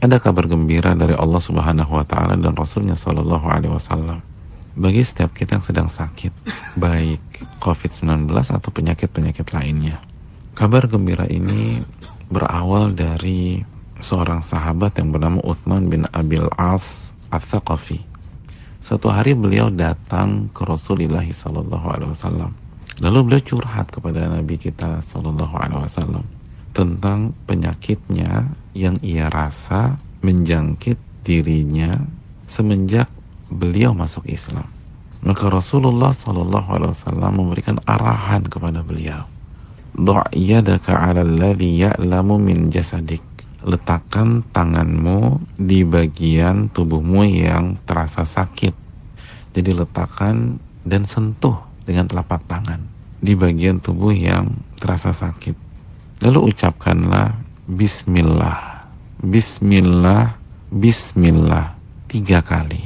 Ada kabar gembira dari Allah Subhanahu wa taala dan Rasulnya sallallahu alaihi wasallam bagi setiap kita yang sedang sakit, baik COVID-19 atau penyakit-penyakit lainnya. Kabar gembira ini berawal dari seorang sahabat yang bernama Uthman bin Abil As Ats-Tsaqafi. Suatu hari beliau datang ke Rasulullah sallallahu alaihi wasallam. Lalu beliau curhat kepada Nabi kita sallallahu alaihi wasallam tentang penyakitnya yang ia rasa menjangkit dirinya semenjak beliau masuk Islam. Maka Rasulullah sallallahu alaihi wasallam memberikan arahan kepada beliau. "Dha' yadaka 'ala alladhi ya'lamu min jasadik." Letakkan tanganmu di bagian tubuhmu yang terasa sakit. Jadi letakkan dan sentuh dengan telapak tangan di bagian tubuh yang terasa sakit. Lalu ucapkanlah Bismillah, Bismillah, Bismillah 3 kali.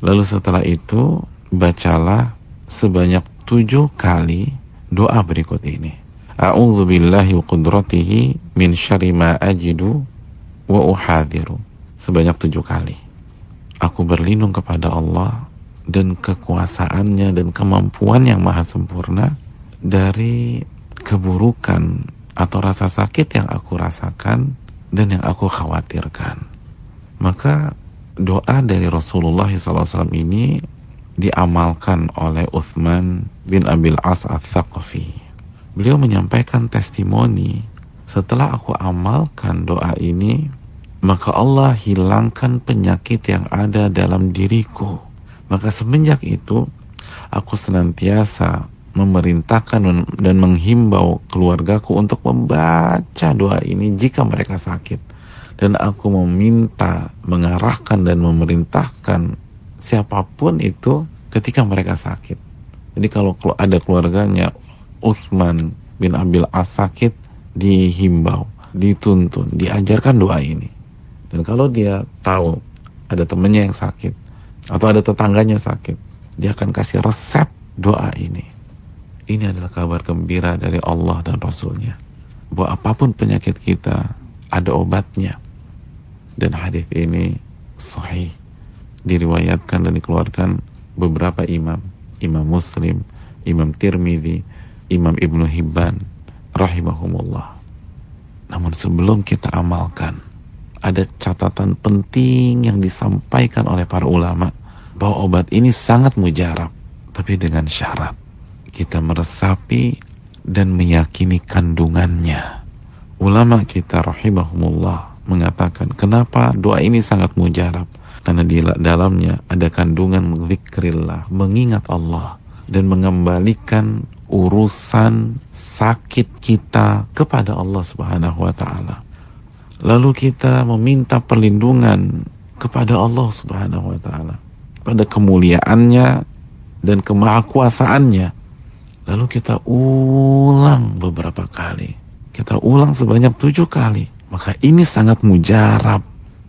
Lalu setelah itu bacalah sebanyak 7 kali doa berikut ini. A'udzu billahi wa qudratihi min syarri ma ajidu wa uhadhiru. Sebanyak 7 kali. Aku berlindung kepada Allah dan kekuasaannya dan kemampuan yang maha sempurna dari keburukan atau rasa sakit yang aku rasakan dan yang aku khawatirkan. Maka doa dari Rasulullah SAW ini diamalkan oleh Uthman bin Abil As Ats-Tsaqafi. Beliau menyampaikan testimoni, setelah aku amalkan doa ini, maka Allah hilangkan penyakit yang ada dalam diriku. Maka semenjak itu aku senantiasa memerintahkan dan menghimbau keluargaku untuk membaca doa ini jika mereka sakit. Dan aku meminta, mengarahkan dan memerintahkan siapapun itu ketika mereka sakit. Jadi kalau ada keluarganya Uthman bin Abil As sakit, dihimbau, dituntun, diajarkan doa ini. Dan kalau dia tahu ada temannya yang sakit atau ada tetangganya sakit, dia akan kasih resep doa ini. Ini adalah kabar gembira dari Allah dan Rasulnya, bahwa apapun penyakit kita ada obatnya. Dan hadis ini sahih, diriwayatkan dan dikeluarkan beberapa imam, Imam Muslim, Imam Tirmidzi, Imam Ibnu Hibban rahimahumullah. Namun sebelum kita amalkan, ada catatan penting yang disampaikan oleh para ulama, bahwa obat ini sangat mujarab, tapi dengan syarat kita meresapi dan meyakini kandungannya. Ulama kita rahimahumullah mengatakan, kenapa doa ini sangat mujarab? Karena di dalamnya ada kandungan zikrillah, mengingat Allah dan mengembalikan urusan sakit kita kepada Allah Subhanahu wa taala. Lalu kita meminta perlindungan kepada Allah Subhanahu wa taala, pada kemuliaannya dan kemahakuasaannya. Lalu kita ulang beberapa kali. Kita ulang sebanyak 7 kali. Maka ini sangat mujarab.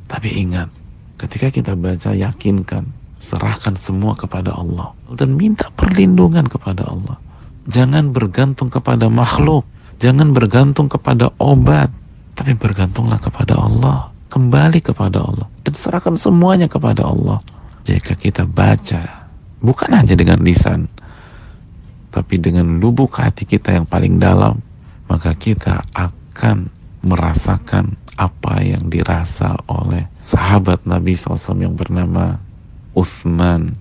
Tapi ingat, ketika kita baca, yakinkan, serahkan semua kepada Allah dan minta perlindungan kepada Allah. Jangan bergantung kepada makhluk, jangan bergantung kepada obat, tapi bergantunglah kepada Allah. Kembali kepada Allah dan serahkan semuanya kepada Allah. Jika kita baca, bukan hanya dengan lisan, tapi dengan lubuk hati kita yang paling dalam, maka kita akan merasakan apa yang dirasa oleh sahabat Nabi SAW yang bernama Uthman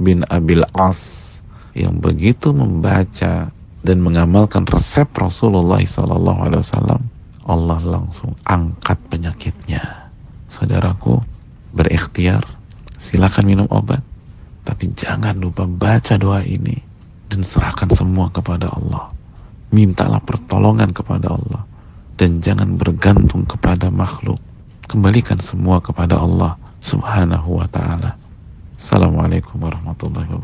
bin Abil As, yang begitu membaca dan mengamalkan resep Rasulullah SAW, Allah langsung angkat penyakitnya. Saudaraku, berikhtiar, silakan minum obat, tapi jangan lupa baca doa ini dan serahkan semua kepada Allah. Mintalah pertolongan kepada Allah dan jangan bergantung kepada makhluk. Kembalikan semua kepada Allah Subhanahu wa ta'ala. Assalamualaikum warahmatullahi wabarakatuh.